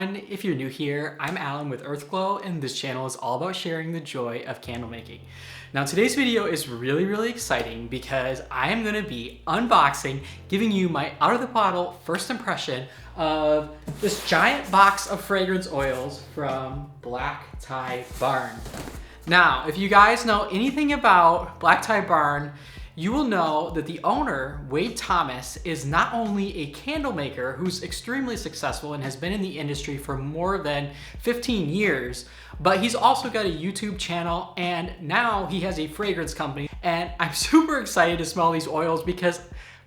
If you're new here, I'm Alan with Earthglow, and this channel is all about sharing the joy of candle making. Now today's video is really exciting because I am going to be unboxing, giving you my out of the bottle first impression of this giant box of fragrance oils from Black Tie Barn. Now, if you guys know anything about Black Tie Barn, you will know that the owner, Wade Thomas, is not only a candle maker who's extremely successful and has been in the industry for more than 15 years, but he's also got a YouTube channel and now he has a fragrance company. And I'm super excited to smell these oils because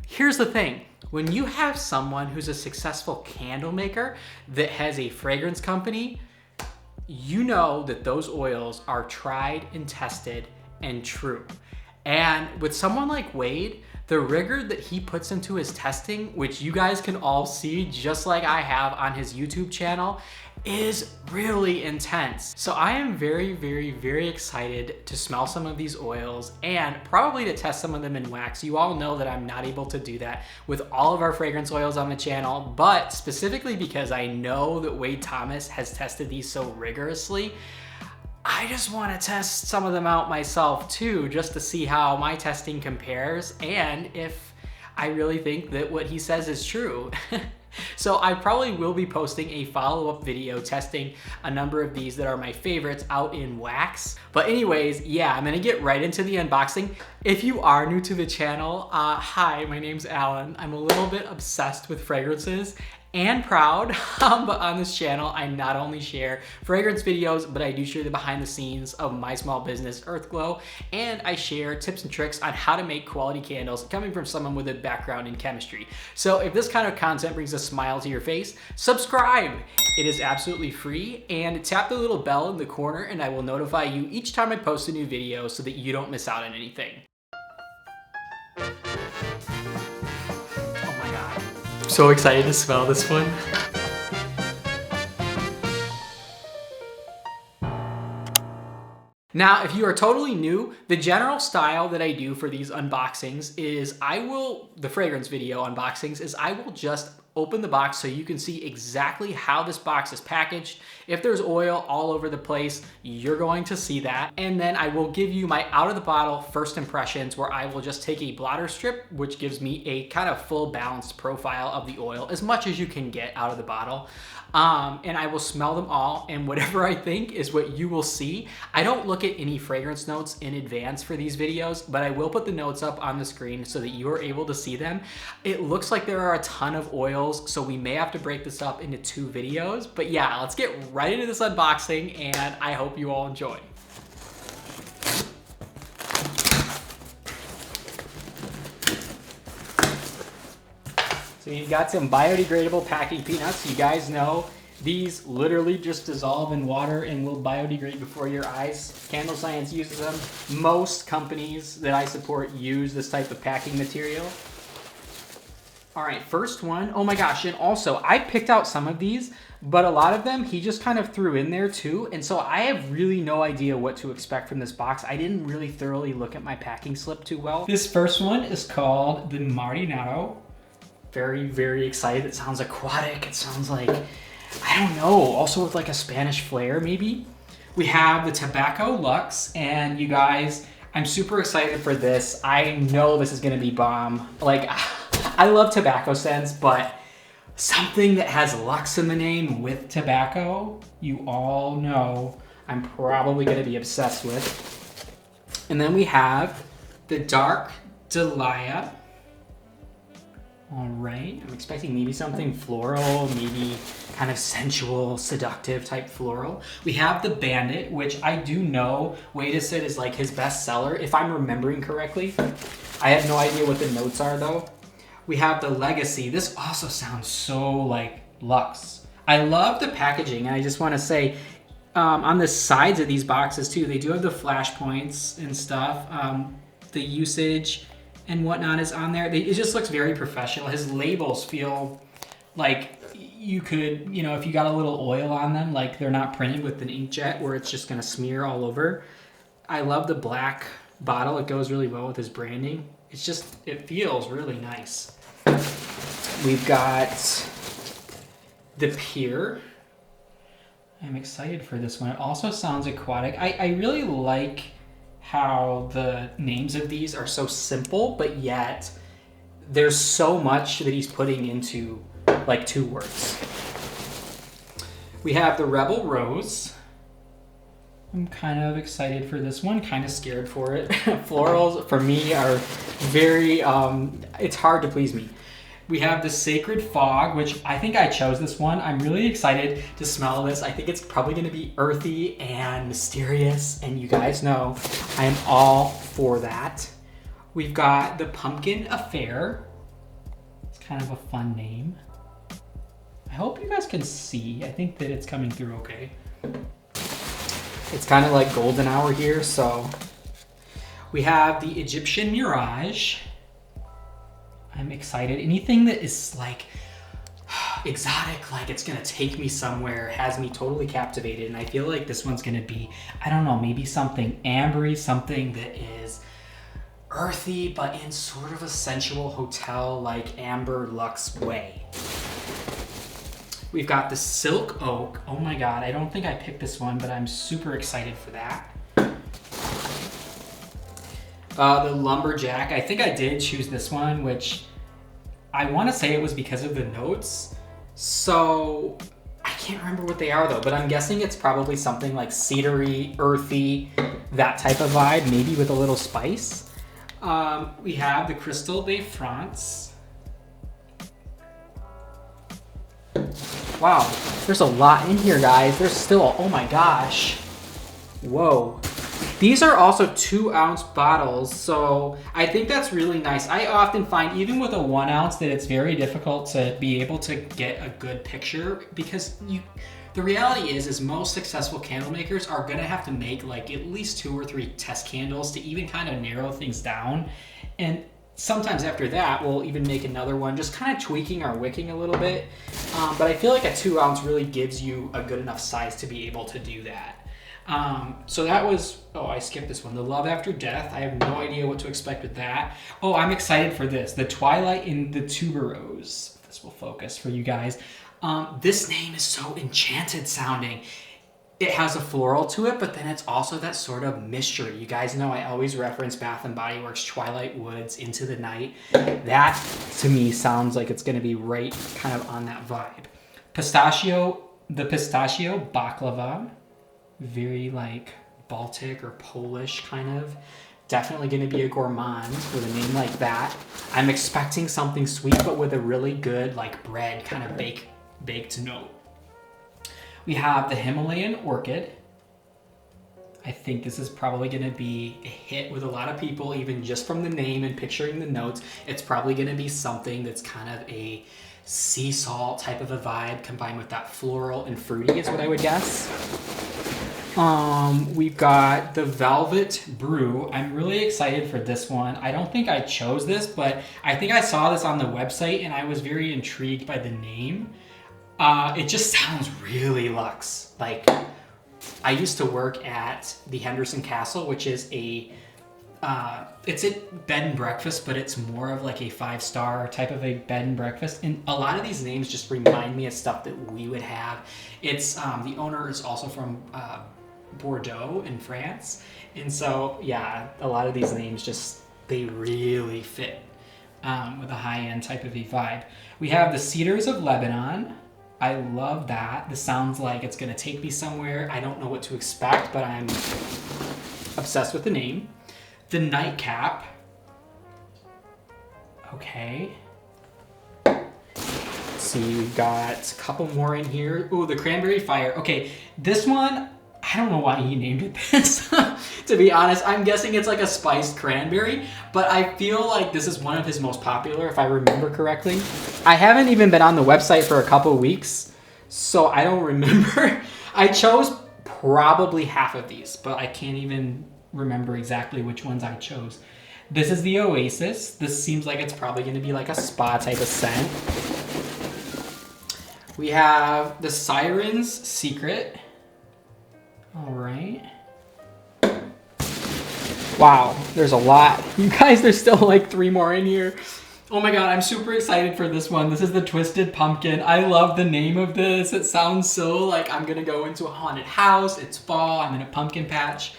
here's the thing. When you have someone who's a successful candle maker that has a fragrance company, you know that those oils are tried and tested and true. And with someone like Wade, the rigor that he puts into his testing, which you guys can all see just like I have on his YouTube channel, is really intense. So I am very excited to smell some of these oils and probably to test some of them in wax. You all know that I'm not able to do that with all of our fragrance oils on the channel, but specifically because I know that Wade Thomas has tested these so rigorously, I just want to test some of them out myself too, just to see how my testing compares and if I really think that what he says is true. So I probably will be posting a follow-up video testing a number of these that are my favorites out in wax. But anyways, yeah, I'm gonna get right into the unboxing. If you are new to the channel, hi, my name's Alan. I'm a little bit obsessed with fragrances and proud, but on this channel, I not only share fragrance videos, but I do share the behind the scenes of my small business, Earthglow, and I share tips and tricks on how to make quality candles coming from someone with a background in chemistry. So if this kind of content brings a smile to your face, subscribe. It is absolutely free, and tap the little bell in the corner and I will notify you each time I post a new video so that you don't miss out on anything. So excited to smell this one. Now, if you are totally new, the general style that I do for these unboxings is the fragrance video unboxings is I will just open the box so you can see exactly how this box is packaged. If there's oil all over the place, you're going to see that. And then I will give you my out of the bottle first impressions where I will just take a blotter strip, which gives me a kind of full balanced profile of the oil, as much as you can get out of the bottle. And I will smell them all, and whatever I think is what you will see. I don't look at any fragrance notes in advance for these videos, but I will put the notes up on the screen so that you are able to see them. It looks like there are a ton of oils, so we may have to break this up into 2 videos. But yeah, let's get right into this unboxing, and I hope you all enjoy. So you've got some biodegradable packing peanuts. You guys know these literally just dissolve in water and will biodegrade before your eyes. Candle Science uses them. Most companies that I support use this type of packing material. All right, first one. Oh my gosh, and also I picked out some of these, but a lot of them he just kind of threw in there too. And so I have really no idea what to expect from this box. I didn't really thoroughly look at my packing slip too well. This first one is called the Marinado. Very excited. It sounds aquatic. It sounds like, I don't know, also with like a Spanish flair maybe. We have the Tobacco Luxe, and you guys, I'm super excited for this. I know this is gonna be bomb. Like, I love tobacco scents, but something that has Luxe in the name with tobacco, you all know I'm probably gonna be obsessed with. And then we have the Dark Dahlia. All right, I'm expecting maybe something floral, maybe kind of sensual, seductive type floral. We have the Bandit, which I do know Wade has said is like his best seller, if I'm remembering correctly. I have no idea what the notes are though. We have the Legacy. This also sounds so like luxe. I love the packaging, and I just want to say on the sides of these boxes too, they do have the flash points and stuff. The usage and whatnot is on there. It just looks very professional. His labels feel like you could, you know, if you got a little oil on them, like they're not printed with an inkjet where it's just gonna smear all over. I love the black bottle. It goes really well with his branding. It's just, it feels really nice. We've got the Pier, I'm excited for this one. It also sounds aquatic. I really like how the names of these are so simple, but yet there's so much that he's putting into like 2 words. We have the Rebel Rose. I'm kind of excited for this one, kind of scared for it. Florals for me are very, it's hard to please me. We have the Sacred Fog, which I think I chose this one. I'm really excited to smell this. I think it's probably gonna be earthy and mysterious, and you guys know I am all for that. We've got the Pumpkin Affair. It's kind of a fun name. I hope you guys can see. I think that it's coming through okay. It's kind of like golden hour here, so. We have the Egyptian Mirage. I'm excited. Anything that is like exotic, like it's gonna take me somewhere, has me totally captivated. And I feel like this one's gonna be, I don't know, maybe something ambery, something that is earthy, but in sort of a sensual hotel, like amber luxe way. We've got the Silk Oak. Oh my God, I don't think I picked this one, but I'm super excited for that. The Lumberjack, I think I did choose this one, which I want to say it was because of the notes. So I can't remember what they are though, but I'm guessing it's probably something like cedary, earthy, that type of vibe, maybe with a little spice. We have the Crystal de France. Wow, there's a lot in here, guys. There's still, oh my gosh. Whoa. These are also 2-ounce bottles, so I think that's really nice. I often find, even with a 1 ounce, that it's very difficult to be able to get a good picture because the reality is most successful candle makers are gonna have to make like at least 2 or 3 test candles to even kind of narrow things down. And sometimes after that, we'll even make another one, just kind of tweaking our wicking a little bit. But I feel like a 2-ounce really gives you a good enough size to be able to do that. So that was, oh, I skipped this one. The Love After Death. I have no idea what to expect with that. Oh, I'm excited for this. The Twilight in the Tuberose. This will focus for you guys. This name is so enchanted sounding. It has a floral to it, but then it's also that sort of mystery. You guys know I always reference Bath & Body Works Twilight Woods, Into the Night. That, to me, sounds like it's going to be right kind of on that vibe. The Pistachio Baklava. Very like Baltic or Polish kind of. Definitely going to be a gourmand with a name like that. I'm expecting something sweet, but with a really good like bread kind of baked note. We have the Himalayan Orchid. I think this is probably going to be a hit with a lot of people, even just from the name and picturing the notes. It's probably going to be something that's kind of a sea salt type of a vibe combined with that floral and fruity is what I would guess. We've got the Velvet Brew. I'm really excited for this one. I don't think I chose this, but I think I saw this on the website and I was very intrigued by the name. It just sounds really luxe. Like, I used to work at the Henderson Castle, which is it's a bed and breakfast, but it's more of like a 5-star type of a bed and breakfast. And a lot of these names just remind me of stuff that we would have. It's, the owner is also from, Bordeaux in France. And so, yeah, a lot of these names just, they really fit, with a high-end type of a vibe. We have the Cedars of Lebanon. I love that. This sounds like it's gonna take me somewhere. I don't know what to expect, but I'm obsessed with the name. The Nightcap. Okay. Let's see, we've got a couple more in here. Ooh, the Cranberry Fire. Okay, this one, I don't know why he named it this. To be honest, I'm guessing it's like a spiced cranberry, but I feel like this is one of his most popular, if I remember correctly. I haven't even been on the website for a couple weeks, so I don't remember. I chose probably half of these, but I can't even remember exactly which ones I chose. This is the Oasis. This seems like it's probably going to be like a spa type of scent. We have the Siren's Secret. All right. Wow, there's a lot. You guys, there's still like 3 more in here. Oh my god, I'm super excited for this one. This is the Twisted Pumpkin. I love the name of this. It sounds so like I'm gonna go into a haunted house. It's fall, I'm in a pumpkin patch.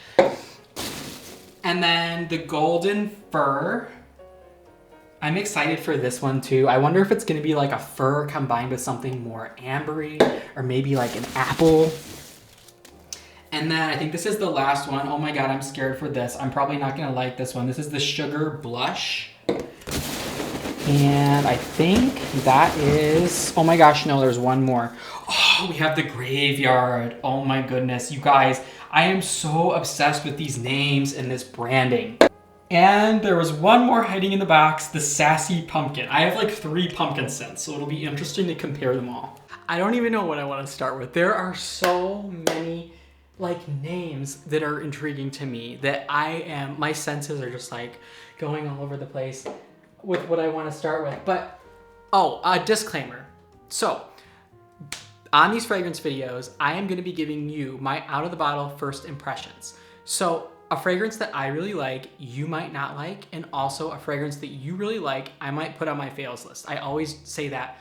And then the Golden Fir. I'm excited for this one too. I wonder if it's gonna be like a fir combined with something more ambery or maybe like an apple. And then I think this is the last one. Oh my god, I'm scared for this. I'm probably not gonna like this one. This is the Sugar Blush. And I think that is, oh my gosh, no, there's one more. Oh, we have the Graveyard. Oh my goodness, you guys, I am so obsessed with these names and this branding. And there was one more hiding in the box, the Sassy Pumpkin. I have like 3 pumpkin scents, so it'll be interesting to compare them all. I don't even know what I want to start with. There are so many like names that are intriguing to me that my senses are just like going all over the place with what I want to start with. But, oh, a disclaimer. So, on these fragrance videos, I am going to be giving you my out of the bottle first impressions. So, a fragrance that I really like, you might not like, and also a fragrance that you really like, I might put on my fails list. I always say that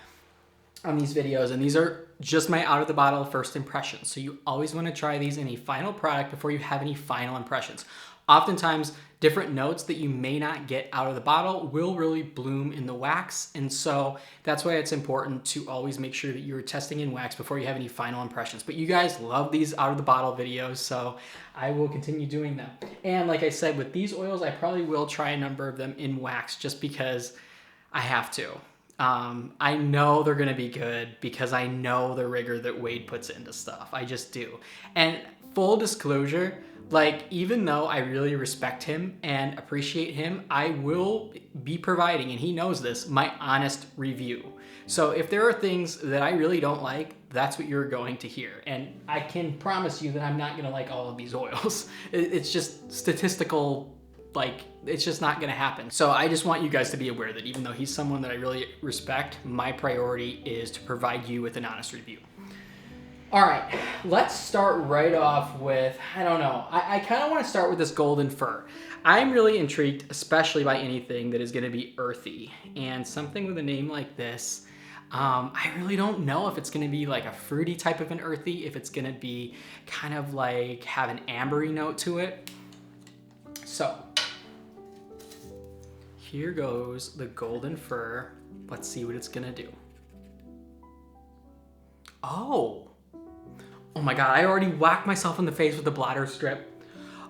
on these videos, and these are just my out of the bottle first impressions. So you always want to try these in a final product before you have any final impressions. Oftentimes, different notes that you may not get out of the bottle will really bloom in the wax. And so that's why it's important to always make sure that you're testing in wax before you have any final impressions. But you guys love these out of the bottle videos, so I will continue doing them. And like I said, with these oils, I probably will try a number of them in wax just because I have to. I know they're gonna be good because I know the rigor that Wade puts into stuff. I just do. And full disclosure, like, even though I really respect him and appreciate him, I will be providing, and he knows this, my honest review. So if there are things that I really don't like, that's what you're going to hear. And I can promise you that I'm not gonna like all of these oils. It's just statistical, like, it's just not gonna happen. So I just want you guys to be aware that even though he's someone that I really respect, my priority is to provide you with an honest review. All right, let's start right off with, I don't know, I kind of want to start with this Golden Fir. I'm really intrigued, especially by anything that is going to be earthy, and something with a name like this, I really don't know if it's going to be like a fruity type of an earthy, if it's going to be kind of like have an ambery note to it. So here goes the Golden Fir. Let's see what it's going to do. Oh my god, I already whacked myself in the face with the bladder strip.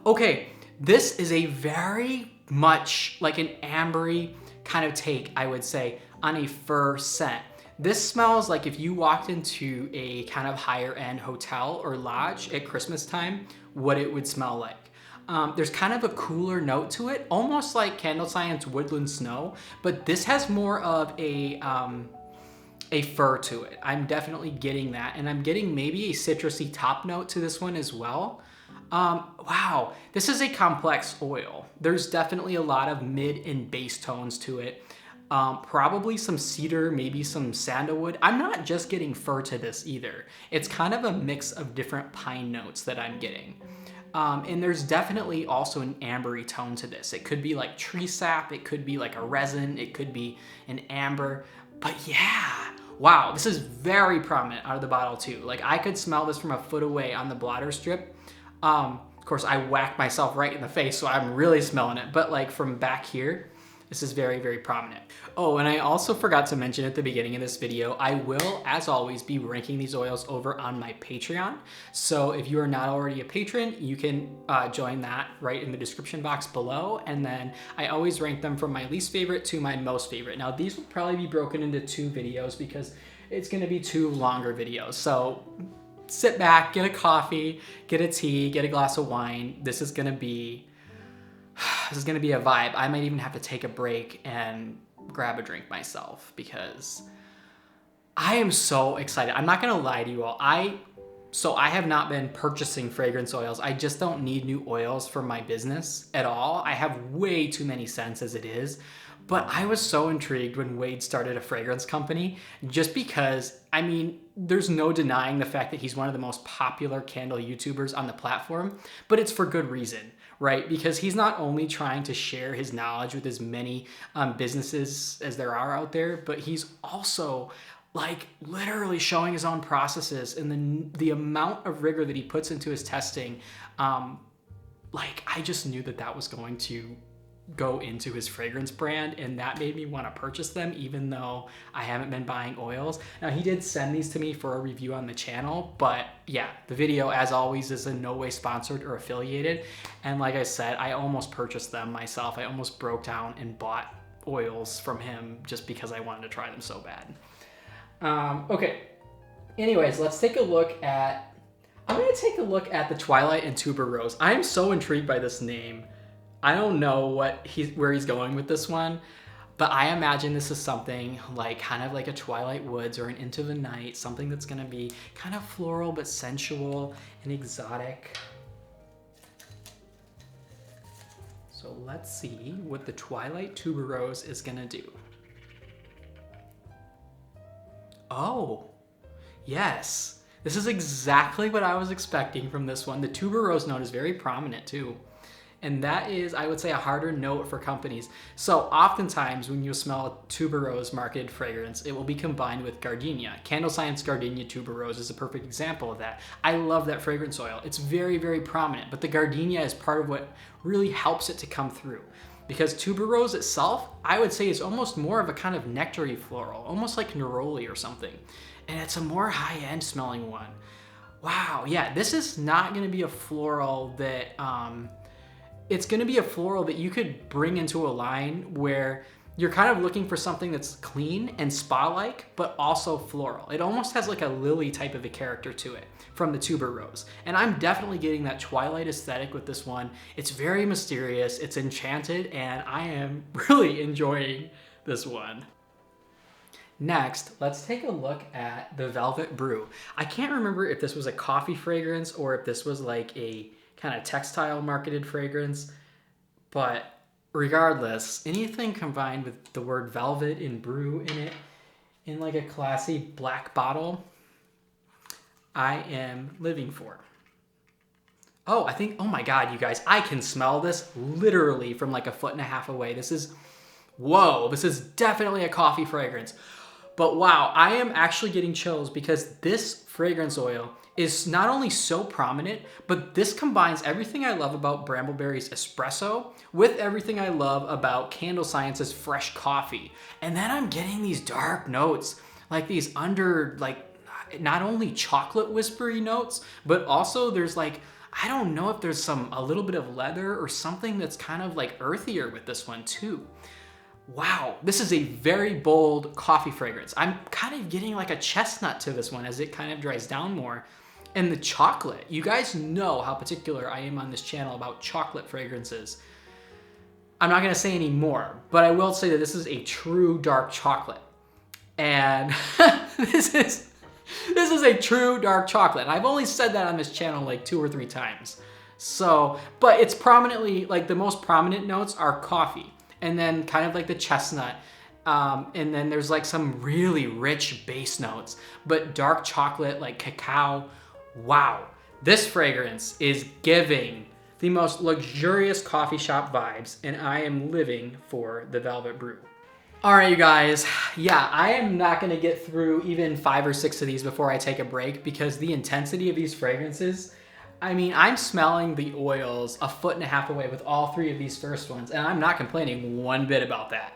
Okay, this is a very much like an ambery kind of take, I would say, on a fir scent. This smells like if you walked into a kind of higher end hotel or lodge at Christmas time, what it would smell like. There's kind of a cooler note to it, almost like Candle Science Woodland Snow, but this has more of a fir to it. I'm definitely getting that, and I'm getting maybe a citrusy top note to this one as well. Wow, this is a complex oil. There's definitely a lot of mid and base tones to it. Probably some cedar, maybe some sandalwood. I'm not just getting fir to this either. It's kind of a mix of different pine notes that I'm getting. And there's definitely also an ambery tone to this. It could be like tree sap, it could be like a resin, it could be an amber, but yeah. Wow, this is very prominent out of the bottle too. Like, I could smell this from a foot away on the bladder strip. Of course, I whacked myself right in the face, so I'm really smelling it. But like from back here, this is very, very prominent. Oh, and I also forgot to mention at the beginning of this video, I will, as always, be ranking these oils over on my Patreon. So if you are not already a patron, you can join that right in the description box below. And then I always rank them from my least favorite to my most favorite. Now, these will probably be broken into 2 videos because it's gonna be 2 longer videos. So sit back, get a coffee, get a tea, get a glass of wine. This is gonna be a vibe. I might even have to take a break and grab a drink myself because I am so excited. I'm not gonna lie to you all. I have not been purchasing fragrance oils. I just don't need new oils for my business at all. I have way too many scents as it is. But I was so intrigued when Wade started a fragrance company just because, I mean, there's no denying the fact that he's one of the most popular candle YouTubers on the platform, but it's for good reason, right? Because he's not only trying to share his knowledge with as many businesses as there are out there, but he's also like literally showing his own processes and the amount of rigor that he puts into his testing. Like I just knew that that was going to go into his fragrance brand, and that made me want to purchase them even though I haven't been buying oils. Now he did send these to me for a review on the channel, but yeah, the video as always is in no way sponsored or affiliated. And like I said, I almost purchased them myself. I almost broke down and bought oils from him just because I wanted to try them so bad. Okay, anyways, let's take a look at, I'm gonna take a look at the Twilight and Tuberose. I'm so intrigued by this name. I don't know where he's going with this one, but I imagine this is something like kind of like a Twilight Woods or an Into the Night, something that's gonna be kind of floral but sensual and exotic. So let's see what the Twilight Tuberose is gonna do. Oh, yes. This is exactly what I was expecting from this one. The tuberose note is very prominent too. And that is, I would say, a harder note for companies. So oftentimes when you smell a tuberose marketed fragrance, it will be combined with gardenia. Candle Science Gardenia Tuberose is a perfect example of that. I love that fragrance oil. It's very, very prominent, but the gardenia is part of what really helps it to come through. Because tuberose itself, I would say, is almost more of a kind of nectary floral, almost like neroli or something. And it's a more high-end smelling one. Wow, yeah, this is not gonna be a floral that, it's gonna be a floral that you could bring into a line where you're kind of looking for something that's clean and spa-like, but also floral. It almost has like a lily type of a character to it from the tuberose. And I'm definitely getting that Twilight aesthetic with this one. It's very mysterious, it's enchanted, and I am really enjoying this one. Next, let's take a look at the Velvet Brew. I can't remember if this was a coffee fragrance or if this was like a kind of textile marketed fragrance, but regardless, anything combined with the word velvet and brew in it, in like a classy black bottle, I am living for. Oh, I think, oh my God, you guys, I can smell this literally from like 1.5 feet away. This is, whoa, this is definitely a coffee fragrance. But wow, I am actually getting chills because this fragrance oil is not only so prominent, but this combines everything I love about Brambleberry's espresso with everything I love about Candle Science's fresh coffee. And then I'm getting these dark notes, like these not only chocolate whispery notes, but also there's like, I don't know if there's a little bit of leather or something that's kind of like earthier with this one too. Wow, this is a very bold coffee fragrance. I'm kind of getting like a chestnut to this one as it kind of dries down more. And the chocolate, you guys know how particular I am on this channel about chocolate fragrances. I'm not gonna say any more, but I will say that this is a true dark chocolate. And this is a true dark chocolate. And I've only said that on this channel like 2 or 3 times. So, but it's prominently, like the most prominent notes are coffee. And then kind of like the chestnut. And then there's like some really rich base notes, but dark chocolate, like cacao. Wow, this fragrance is giving the most luxurious coffee shop vibes, and I am living for the Velvet Brew. All right, you guys, yeah, I am not gonna get through even 5 or 6 of these before I take a break because the intensity of these fragrances, I mean, I'm smelling the oils 1.5 feet away with all 3 of these first ones, and I'm not complaining one bit about that.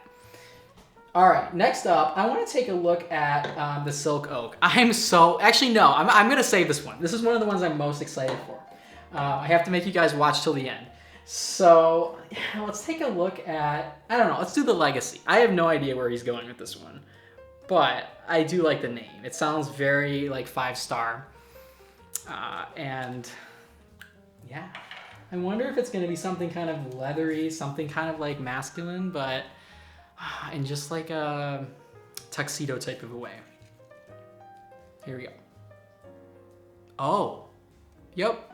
All right, next up, I want to take a look at the Silk Oak. Actually, no, I'm going to save this one. This is one of the ones I'm most excited for. I have to make you guys watch till the end. So let's take a look at, I don't know, let's do the Legacy. I have no idea where he's going with this one, but I do like the name. It sounds very like 5-star. And yeah, I wonder if it's going to be something kind of leathery, something kind of like masculine, but in just like a tuxedo type of a way. Here we go. Oh, yep.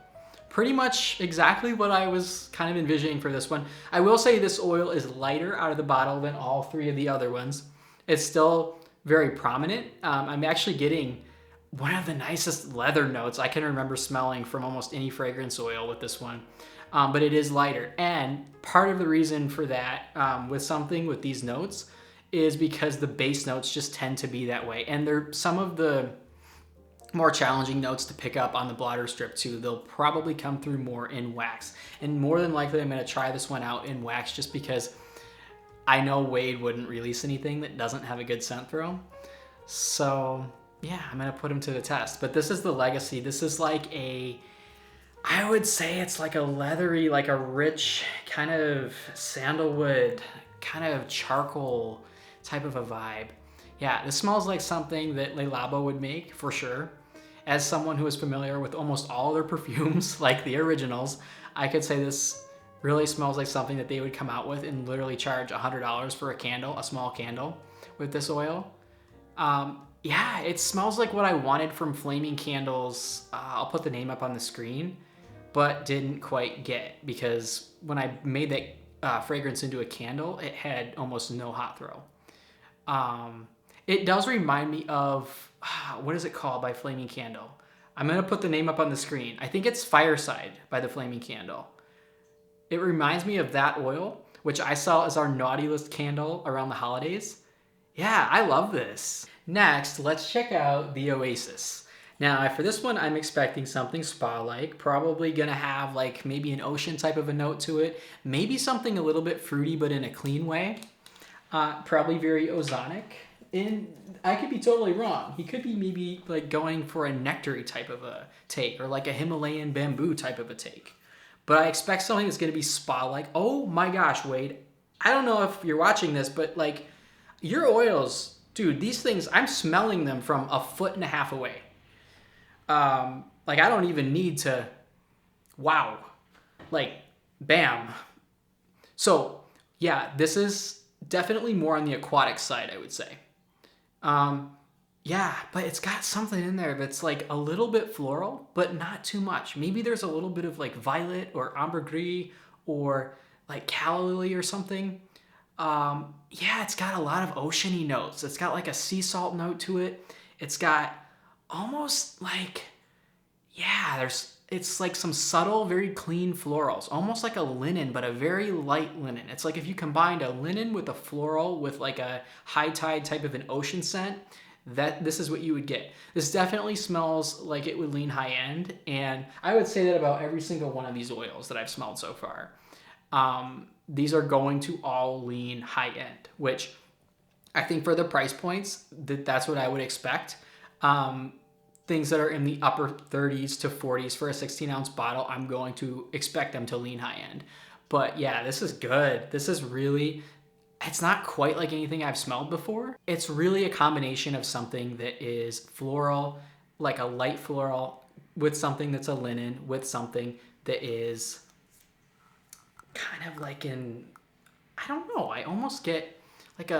pretty much exactly what I was kind of envisioning for this one. I will say this oil is lighter out of the bottle than all three of the other ones. It's still very prominent. I'm actually getting one of the nicest leather notes I can remember smelling from almost any fragrance oil with this one. But it is lighter. And part of the reason for that with something with these notes is because the base notes just tend to be that way. And they're some of the more challenging notes to pick up on the blotter strip too. They'll probably come through more in wax. And more than likely I'm gonna try this one out in wax just because I know Wade wouldn't release anything that doesn't have a good scent through him. So yeah, I'm gonna put him to the test. But this is the Legacy. This is like I would say it's like a leathery, like a rich kind of sandalwood, kind of charcoal type of a vibe. Yeah, this smells like something that Le Labo would make for sure. As someone who is familiar with almost all their perfumes, like the originals, I could say this really smells like something that they would come out with and literally charge $100 for a candle, a small candle with this oil. Yeah, it smells like what I wanted from flaming candles. I'll put the name up on the screen, but didn't quite get because when I made that fragrance into a candle, it had almost no hot throw. It does remind me of, what is it called by Flaming Candle? I'm going to put the name up on the screen. I think it's Fireside by the Flaming Candle. It reminds me of that oil, which I sell as our naughty list candle around the holidays. Yeah, I love this. Next, let's check out the Oasis. Now, for this one, I'm expecting something spa-like, probably gonna have like maybe an ocean type of a note to it, maybe something a little bit fruity, but in a clean way. Probably very ozonic. And I could be totally wrong. He could be maybe like going for a nectary type of a take or like a Himalayan bamboo type of a take. But I expect something that's gonna be spa-like. Oh my gosh, Wade. I don't know if you're watching this, but like your oils, dude, these things, I'm smelling them from 1.5 feet away. Like I don't even need to, wow, like bam. So yeah, this is definitely more on the aquatic side, I would say. Yeah, but it's got something in there that's like a little bit floral, but not too much. Maybe there's a little bit of like violet or ambergris or like calla lily or something. Yeah, it's got a lot of oceany notes. It's got like a sea salt note to it. It's got almost like, yeah, it's like some subtle, very clean florals, almost like a linen, but a very light linen. It's like if you combined a linen with a floral with like a high tide type of an ocean scent, this is what you would get. This definitely smells like it would lean high end, and I would say that about every single one of these oils that I've smelled so far. These are going to all lean high end, which I think for the price points, that's what I would expect. Things that are in the upper 30s to 40s for a 16-ounce bottle, I'm going to expect them to lean high end. But yeah, this is good. This is really, it's not quite like anything I've smelled before. It's really a combination of something that is floral, like a light floral, with something that's a linen, with something that is kind of like I don't know, I almost get like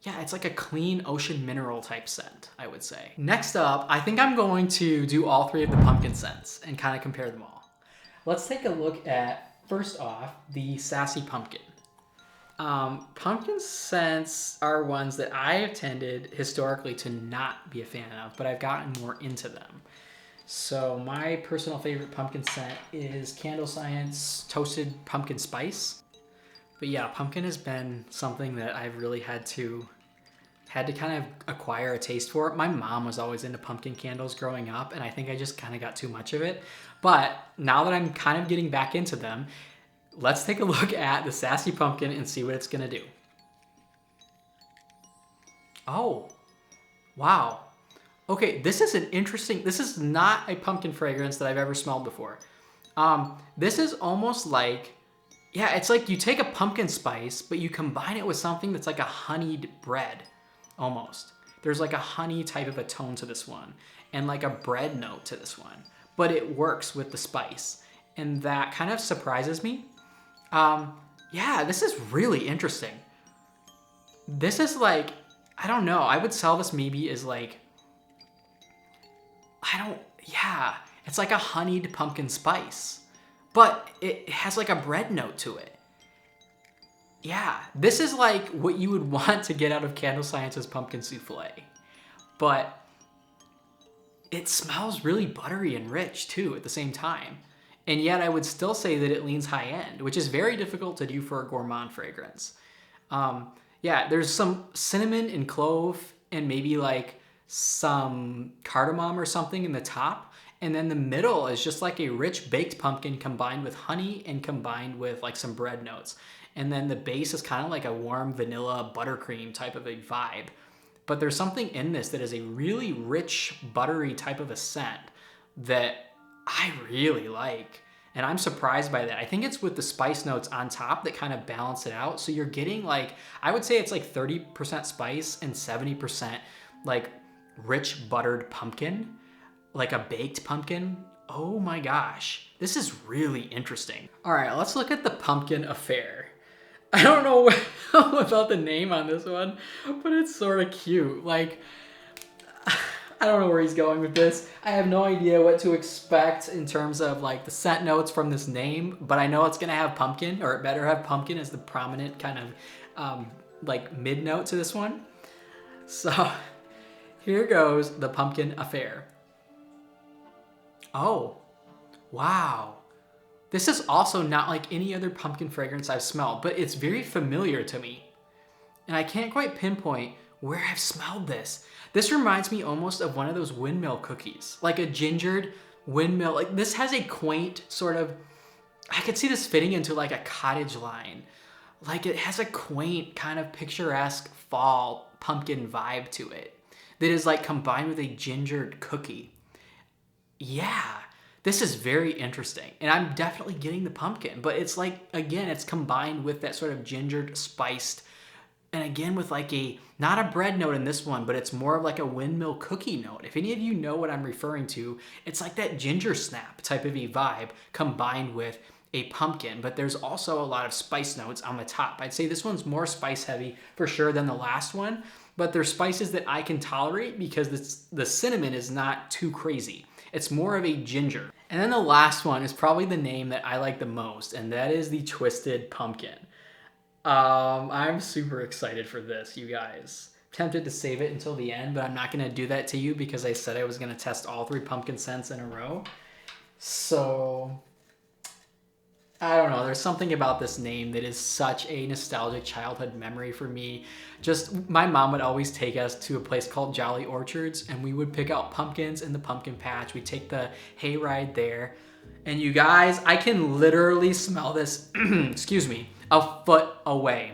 yeah, it's like a clean ocean mineral type scent, I would say. Next up, I think I'm going to do all three of the pumpkin scents and kind of compare them all. Let's take a look at, first off, the Sassy Pumpkin. Pumpkin scents are ones that I have tended historically to not be a fan of, but I've gotten more into them. So my personal favorite pumpkin scent is Candle Science Toasted Pumpkin Spice. But yeah, pumpkin has been something that I've really had to kind of acquire a taste for. My mom was always into pumpkin candles growing up, and I think I just kind of got too much of it. But now that I'm kind of getting back into them, let's take a look at the Sassy Pumpkin and see what it's gonna do. Oh, wow. Okay, this is this is not a pumpkin fragrance that I've ever smelled before. This is almost like, yeah, it's like you take a pumpkin spice, but you combine it with something that's like a honeyed bread, almost. There's like a honey type of a tone to this one, and like a bread note to this one, but it works with the spice, and that kind of surprises me. Yeah, this is really interesting. This is like, I don't know, I would sell this maybe as like, yeah, It's like a honeyed pumpkin spice, but it has like a bread note to it. Yeah, this is like what you would want to get out of Candle Science's pumpkin souffle, but it smells really buttery and rich too at the same time. And yet I would still say that it leans high end, which is very difficult to do for a gourmand fragrance. Yeah, there's some cinnamon and clove and maybe like some cardamom or something in the top. And then the middle is just like a rich baked pumpkin combined with honey and combined with like some bread notes. And then the base is kind of like a warm vanilla buttercream type of a vibe. But there's something in this that is a really rich, buttery type of a scent that I really like. And I'm surprised by that. I think it's with the spice notes on top that kind of balance it out. So you're getting like, I would say it's like 30% spice and 70% like rich buttered pumpkin, like a baked pumpkin. Oh my gosh, this is really interesting. All right, let's look at the Pumpkin Affair. I don't know about the name on this one, but it's sort of cute. Like, I don't know where he's going with this. I have no idea what to expect in terms of like the scent notes from this name, but I know it's gonna have pumpkin, or it better have pumpkin as the prominent kind of like mid note to this one. So here goes the Pumpkin Affair. Oh, wow. This is also not like any other pumpkin fragrance I've smelled, but it's very familiar to me. And I can't quite pinpoint where I've smelled this. This reminds me almost of one of those windmill cookies, like a gingered windmill. Like this has a quaint sort of, I could see this fitting into like a cottage line. Like it has a quaint kind of picturesque fall pumpkin vibe to it that is like combined with a gingered cookie. Yeah, this is very interesting. And I'm definitely getting the pumpkin, but it's like, again, it's combined with that sort of gingered spiced, and again with like a, not a bread note in this one, but it's more of like a windmill cookie note. If any of you know what I'm referring to, it's like that ginger snap type of a vibe combined with a pumpkin, but there's also a lot of spice notes on the top. I'd say this one's more spice heavy for sure than the last one, but there's spices that I can tolerate because the cinnamon is not too crazy. It's more of a ginger. And then the last one is probably the name that I like the most, and that is the Twisted Pumpkin. I'm super excited for this, you guys. Tempted to save it until the end, but I'm not gonna do that to you because I said I was gonna test all 3 pumpkin scents in a row. So, I don't know, there's something about this name that is such a nostalgic childhood memory for me. Just, my mom would always take us to a place called Jolly Orchards, and we would pick out pumpkins in the pumpkin patch. We'd take the hayride there. And you guys, I can literally smell this, excuse me, a foot away.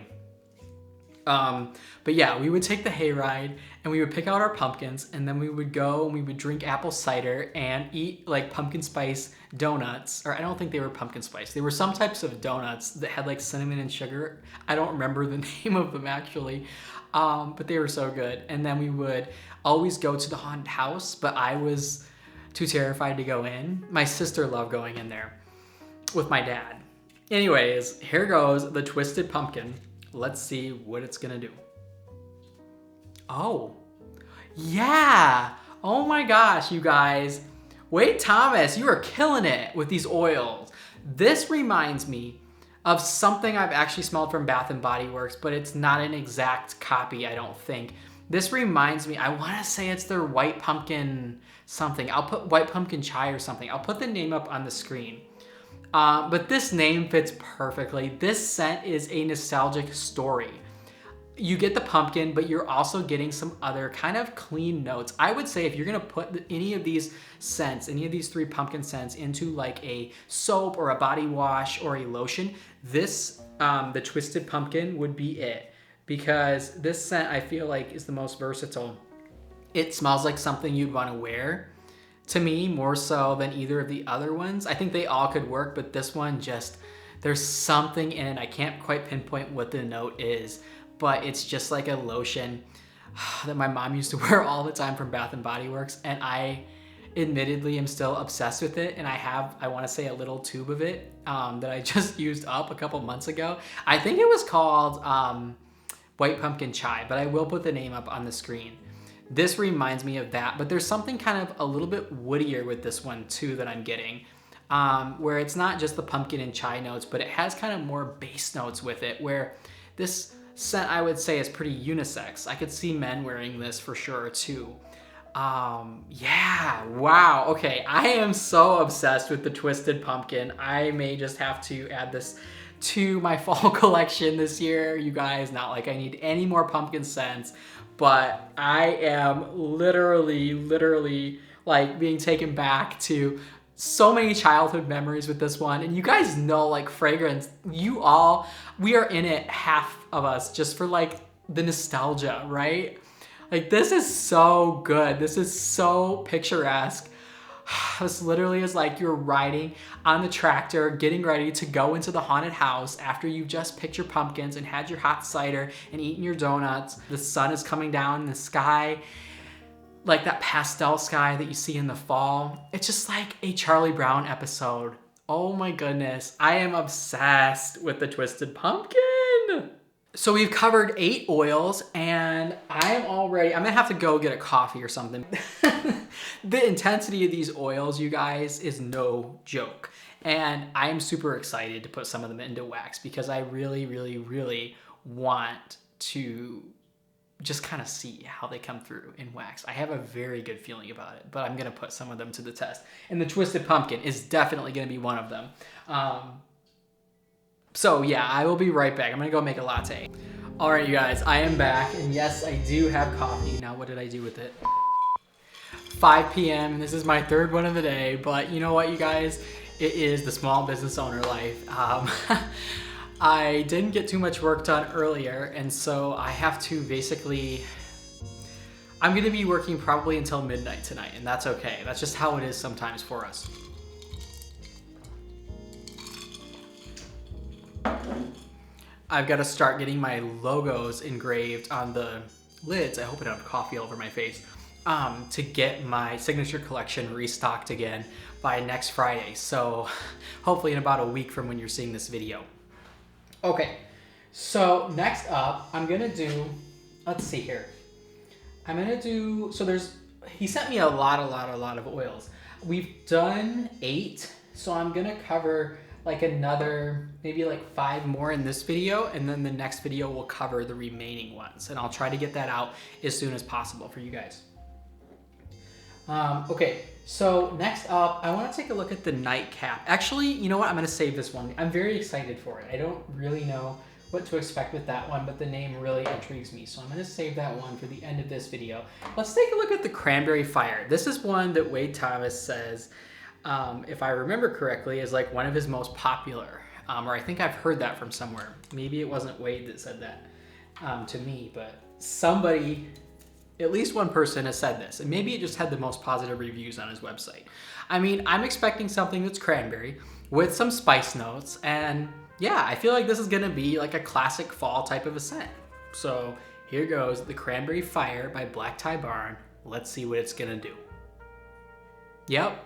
But yeah, we would take the hayride and we would pick out our pumpkins, and then we would go and we would drink apple cider and eat like pumpkin spice donuts. Or I don't think they were pumpkin spice. They were some types of donuts that had like cinnamon and sugar. I don't remember the name of them actually, but they were so good. And then we would always go to the haunted house, but I was too terrified to go in. My sister loved going in there with my dad. Anyways, here goes the Twisted Pumpkin. Let's see what it's gonna do. Oh, yeah. Oh my gosh, you guys. Wade Thomas, you are killing it with these oils. This reminds me of something I've actually smelled from Bath & Body Works, but it's not an exact copy, I don't think. This reminds me, I wanna say it's their white pumpkin something. I'll put white pumpkin chai or something. I'll put the name up on the screen. But this name fits perfectly. This scent is a nostalgic story. You get the pumpkin, but you're also getting some other kind of clean notes. I would say if you're gonna put any of these scents, any of these 3 pumpkin scents into like a soap or a body wash or a lotion, this, the Twisted Pumpkin would be it. Because this scent I feel like is the most versatile. It smells like something you'd wanna wear. To me, more so than either of the other ones. I think they all could work, but this one just, there's something in it. I can't quite pinpoint what the note is, but it's just like a lotion that my mom used to wear all the time from Bath & Body Works, and I admittedly am still obsessed with it, and I have, I wanna say, a little tube of it that I just used up a couple months ago. I think it was called White Pumpkin Chai, but I will put the name up on the screen. This reminds me of that, but there's something kind of a little bit woodier with this one too that I'm getting, where it's not just the pumpkin and chai notes, but it has kind of more bass notes with it, where this scent I would say is pretty unisex. I could see men wearing this for sure too. Yeah, wow. Okay, I am so obsessed with the Twisted Pumpkin. I may just have to add this to my fall collection this year, you guys. Not like I need any more pumpkin scents, but I am literally like being taken back to so many childhood memories with this one. And you guys know, like, fragrance, we are in it, half of us, just for like the nostalgia, right? Like, this is so good. This is so picturesque. This literally is like you're riding on the tractor, getting ready to go into the haunted house after you've just picked your pumpkins and had your hot cider and eaten your donuts. The sun is coming down in the sky, like that pastel sky that you see in the fall. It's just like a Charlie Brown episode. Oh my goodness. I am obsessed with the Twisted Pumpkin. So we've covered 8 oils, and I'm gonna have to go get a coffee or something. The intensity of these oils, you guys, is no joke. And I'm super excited to put some of them into wax because I really want to just kind of see how they come through in wax. I have a very good feeling about it, but I'm gonna put some of them to the test. And the Twisted Pumpkin is definitely gonna be one of them. So yeah, I will be right back. I'm gonna go make a latte. All right, you guys, I am back, and yes, I do have coffee. Now, what did I do with it? 5 p.m. This is my 3rd one of the day, but you know what, you guys? It is the small business owner life. I didn't get too much work done earlier, and so I have to basically, I'm gonna be working probably until midnight tonight, and that's okay. That's just how it is sometimes for us. I've got to start getting my logos engraved on the lids. I hope I don't have coffee all over my face. To get my signature collection restocked again by next Friday. So hopefully in about a week from when you're seeing this video. Okay, so next up, I'm gonna do, let's see here. I'm gonna do, so he sent me a lot of oils. We've done 8, so I'm gonna cover like another, maybe like 5 more in this video, and then the next video will cover the remaining ones, and I'll try to get that out as soon as possible for you guys. Okay, so next up, I want to take a look at the Nightcap. Actually, you know what? I'm going to save this one. I'm very excited for it. I don't really know what to expect with that one, but the name really intrigues me, so I'm going to save that one for the end of this video. Let's take a look at the Cranberry Fire. This is one that Wade Thomas says, if I remember correctly, is like one of his most popular, or I think I've heard that from somewhere. Maybe it wasn't Wade that said that to me, but somebody, at least one person has said this, and maybe it just had the most positive reviews on his website. I mean, I'm expecting something that's cranberry with some spice notes, and yeah, I feel like this is gonna be like a classic fall type of a scent. So here goes the Cranberry Fire by Black Tie Barn. Let's see what it's gonna do. Yep.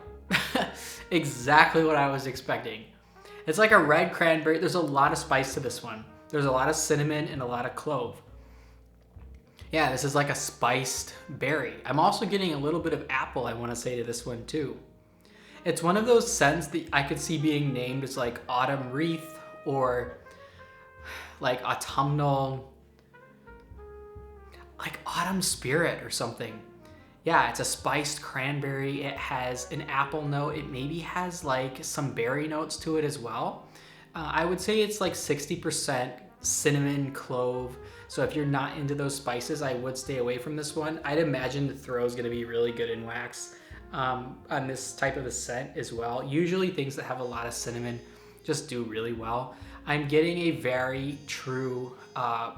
Exactly what I was expecting. It's like a red cranberry. There's a lot of spice to this one. There's a lot of cinnamon and a lot of clove. Yeah, this is like a spiced berry. I'm also getting a little bit of apple, I want to say, to this one too. It's one of those scents that I could see being named as like autumn wreath or like autumnal, like autumn spirit or something. Yeah, it's a spiced cranberry. It has an apple note. It maybe has like some berry notes to it as well. I would say it's like 60% cinnamon, clove. So if you're not into those spices, I would stay away from this one. I'd imagine the throw is gonna be really good in wax on this type of a scent as well. Usually things that have a lot of cinnamon just do really well. I'm getting a very true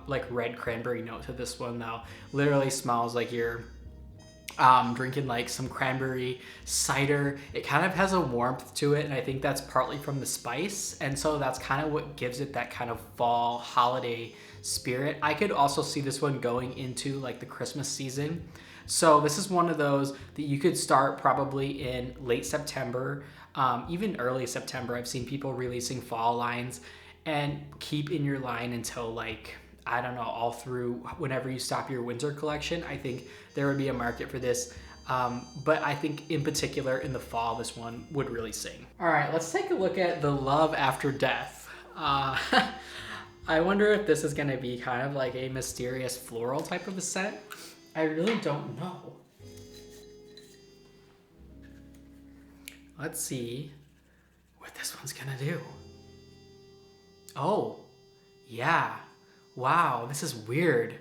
like red cranberry note to this one though. Literally smells like you're drinking like some cranberry cider. It kind of has a warmth to it, and I think that's partly from the spice, and so that's kind of what gives it that kind of fall holiday spirit. I could also see this one going into like the Christmas season. So this is one of those that you could start probably in late September, even early September. I've seen people releasing fall lines and keep in your line until like I don't know, all through whenever you stop your winter collection. I think there would be a market for this. But I think in particular in the fall, this one would really sing. All right, let's take a look at the Love After Death. I wonder if this is gonna be kind of like a mysterious floral type of a scent. I really don't know. Let's see what this one's gonna do. Oh, yeah. Wow, this is weird.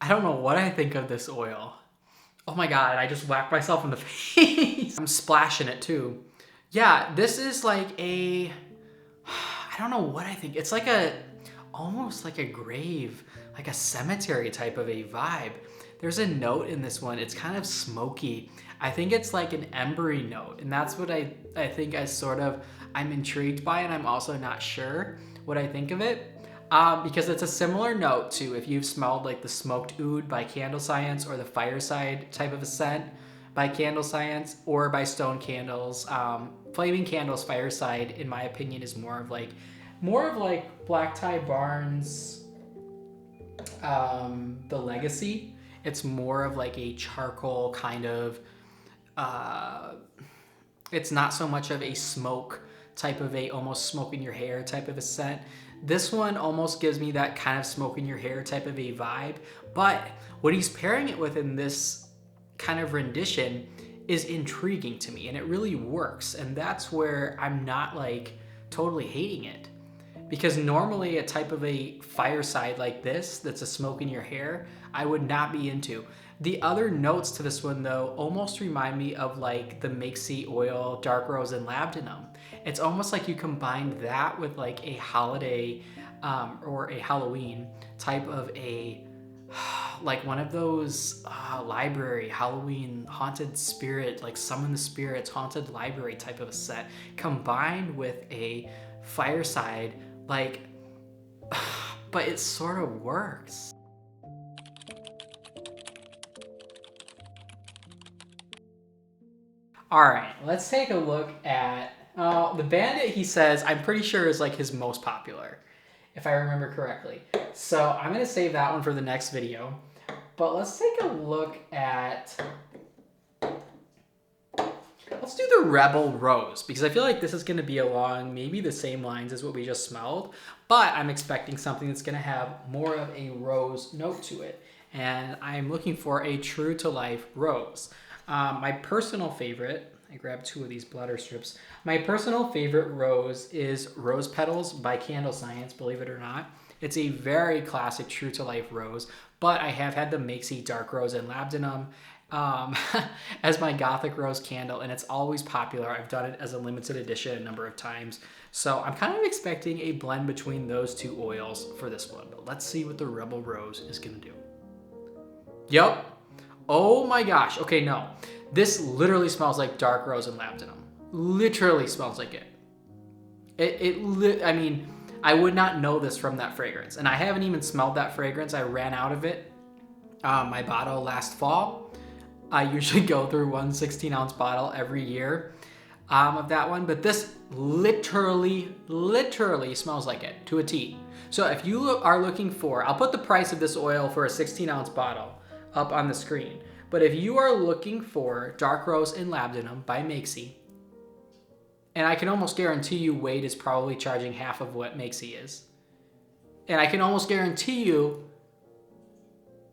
I don't know what I think of this oil. Oh my God, I just whacked myself in the face. I'm splashing it too. Yeah, this is like a, I don't know what I think. It's like a, almost like a grave, like a cemetery type of a vibe. There's a note in this one. It's kind of smoky. I think it's like an embery note. And that's what I think I sort of, I'm intrigued by, and I'm also not sure what I think of it. Because it's a similar note to if you've smelled like the Smoked Oud by Candle Science or the Fireside type of a scent by Candle Science or by Stone Candles. Flaming Candles Fireside, in my opinion, is more of like Black Tie Barnes, the Legacy. It's more of like a charcoal kind of, it's not so much of a smoke type of a, almost smoke in your hair type of a scent. This one almost gives me that kind of smoke in your hair type of a vibe, but what he's pairing it with in this kind of rendition is intriguing to me, and it really works. And that's where I'm not like totally hating it, because normally a type of a fireside like this, that's a smoke in your hair, I would not be into. The other notes to this one though almost remind me of like the Makesy oil, Dark Rose, and Labdanum. It's almost like you combined that with like a holiday or a Halloween type of a, like one of those library Halloween haunted spirit, like summon the spirits haunted library type of a set, combined with a fireside, like, but it sort of works. All right, let's take a look at the Bandit. He says, I'm pretty sure is like his most popular, if I remember correctly. So I'm gonna save that one for the next video. But let's take a look at, let's do the Rebel Rose, because I feel like this is gonna be along maybe the same lines as what we just smelled, but I'm expecting something that's gonna have more of a rose note to it. And I'm looking for a true to life rose. My personal favorite, I grabbed 2 of these bladder strips. My personal favorite rose is Rose Petals by Candle Science, believe it or not. It's a very classic true to life rose, but I have had the Makesy Dark Rose and Labdanum as my Gothic Rose candle, and it's always popular. I've done it as a limited edition a number of times. So I'm kind of expecting a blend between those 2 oils for this one, but let's see what the Rebel Rose is gonna do. Yep. Oh my gosh. Okay, no. This literally smells like Dark Rose and Labdanum. Literally smells like it. I mean, I would not know this from that fragrance. And I haven't even smelled that fragrance. I ran out of it, my bottle last fall. I usually go through one 16-ounce bottle every year of that one. But this literally smells like it to a T. So if you are looking for, I'll put the price of this oil for a 16-ounce bottle up on the screen. But if you are looking for Dark Rose and Labdanum by Makesy, and I can almost guarantee you Wade is probably charging half of what Makesy is. And I can almost guarantee you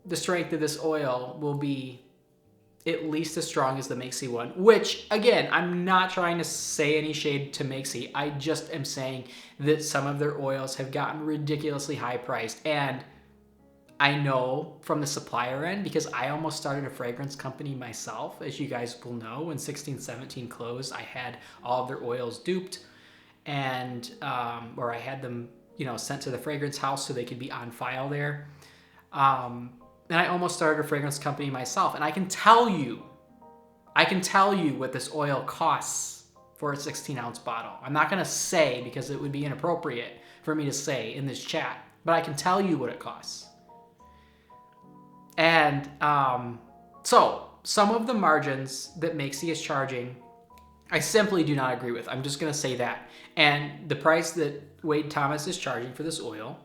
the strength of this oil will be at least as strong as the Makesy one, which again, I'm not trying to say any shade to Makesy. I just am saying that some of their oils have gotten ridiculously high priced, and I know from the supplier end, because I almost started a fragrance company myself, as you guys will know. When 1617 closed, I had all of their oils duped, and or I had them, you know, sent to the fragrance house so they could be on file there. And I almost started a fragrance company myself, and I can tell you what this oil costs for a 16-ounce bottle. I'm not gonna say, because it would be inappropriate for me to say in this chat, but I can tell you what it costs. And so some of the margins that Makesy is charging, I simply do not agree with. I'm just going to say that. And the price that Wade Thomas is charging for this oil,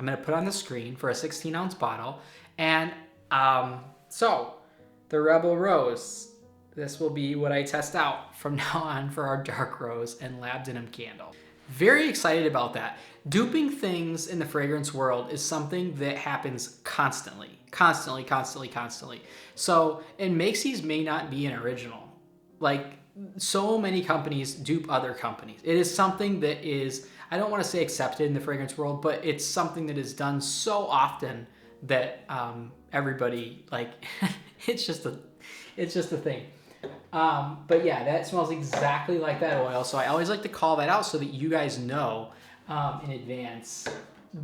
I'm gonna put on the screen for a 16-ounce bottle. And so the Rebel Rose, this will be what I test out from now on for our dark rose and labdanum candle. Very excited about that. Duping things in the fragrance world is something that happens constantly. So, and Macy's may not be an original. Like, so many companies dupe other companies. It is something that is, I don't want to say accepted in the fragrance world, but it's something that is done so often that everybody, like, it's just a thing. But yeah, that smells exactly like that oil. So I always like to call that out so that you guys know in advance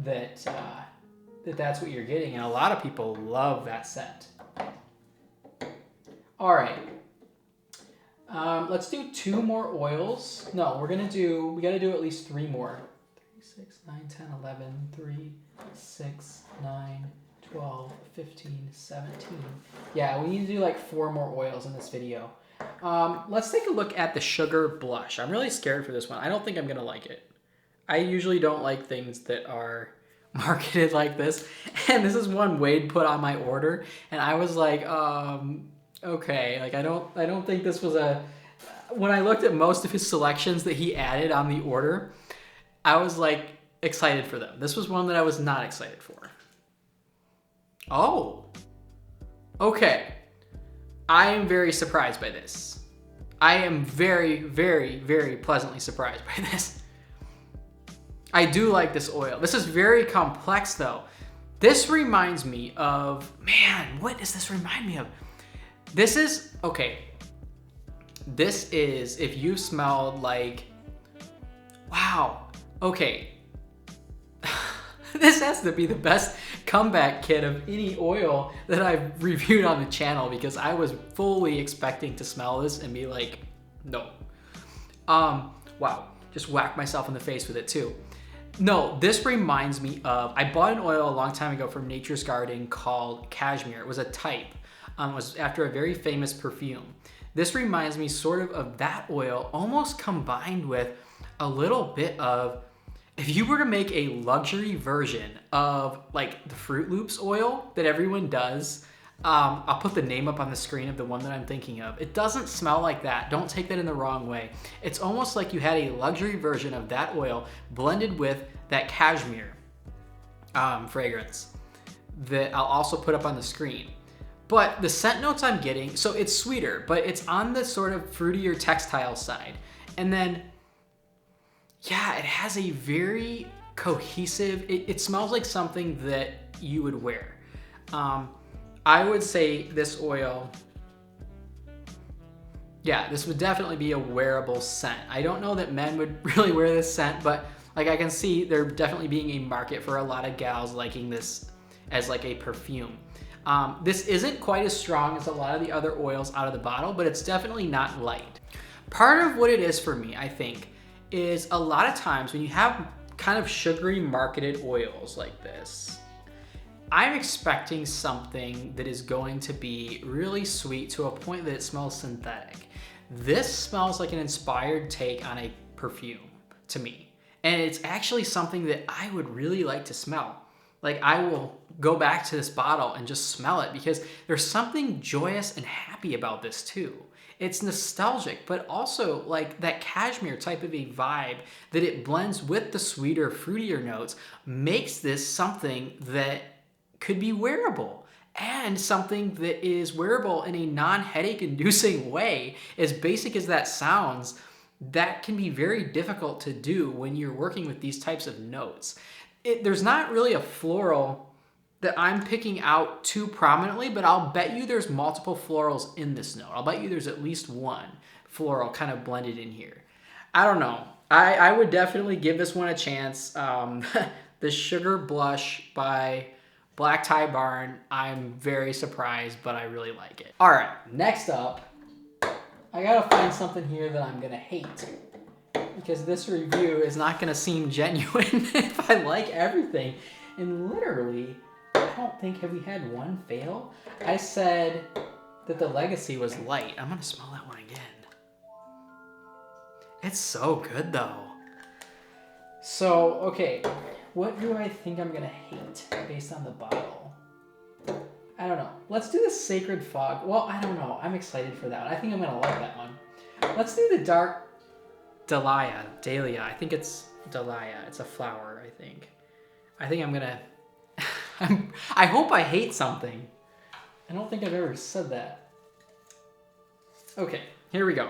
that that's what you're getting. And a lot of people love that scent. All right. Let's do 2 more oils. No, we got to do at least 3 more. 3, 6, 9, 10, 11, 3, 6, 9, 12, 15, 17. Yeah, we need to do like 4 more oils in this video. Let's take a look at the Sugar Blush. I'm really scared for this one. I don't think I'm going to like it. I usually don't like things that are marketed like this. And this is one Wade put on my order. And I was like, okay. Like, I don't think this was when I looked at most of his selections that he added on the order, I was like excited for them. This was one that I was not excited for. Oh, okay. I am very surprised by this. I am very, very, very pleasantly surprised by this. I do like this oil. This is very complex though. This reminds me of, man, what does this remind me of? This is, okay. This is, if you smelled like, wow, okay. This has to be the best comeback kit of any oil that I've reviewed on the channel because I was fully expecting to smell this and be like, no. Wow, just whack myself in the face with it too. No, this reminds me of, I bought an oil a long time ago from Nature's Garden called Cashmere. It was a type. It was after a very famous perfume. This reminds me sort of that oil, almost combined with a little bit of, if you were to make a luxury version of like the Fruit Loops oil that everyone does, I'll put the name up on the screen of the one that I'm thinking of. It doesn't smell like that. Don't take that in the wrong way. It's almost like you had a luxury version of that oil blended with that cashmere fragrance that I'll also put up on the screen. But the scent notes I'm getting, so it's sweeter, but it's on the sort of fruitier textile side. And then, yeah, it has a very cohesive, it smells like something that you would wear. I would say this oil, yeah, this would definitely be a wearable scent. I don't know that men would really wear this scent, but like I can see there definitely being a market for a lot of gals liking this as like a perfume. This isn't quite as strong as a lot of the other oils out of the bottle, but it's definitely not light. Part of what it is for me, I think, is a lot of times when you have kind of sugary marketed oils like this, I'm expecting something that is going to be really sweet to a point that it smells synthetic. This smells like an inspired take on a perfume to me. And it's actually something that I would really like to smell. Like, I will go back to this bottle and just smell it because there's something joyous and happy about this too. It's nostalgic, but also like that cashmere type of a vibe that it blends with the sweeter, fruitier notes makes this something that could be wearable and something that is wearable in a non-headache inducing way. As basic as that sounds, that can be very difficult to do when you're working with these types of notes. There's not really a floral that I'm picking out too prominently, but I'll bet you there's multiple florals in this note. I'll bet you there's at least one floral kind of blended in here. I don't know. I would definitely give this one a chance. The Sugar Blush by Black Tie Barn, I'm very surprised, but I really like it. All right, next up, I gotta find something here that I'm gonna hate because this review is not gonna seem genuine if I like everything. And literally, I don't think, have we had one fail? I said that the Legacy was light. I'm gonna smell that one again. It's so good though. So, okay, what do I think I'm gonna hate based on the bottle? I don't know. Let's do the Sacred Fog. Well, I don't know. I'm excited for that one. I think I'm gonna like that one. Let's do the Dark Dahlia. Dahlia. I think it's Dahlia. It's a flower, I think. I think I'm gonna... I hope I hate something. I don't think I've ever said that. Okay, here we go.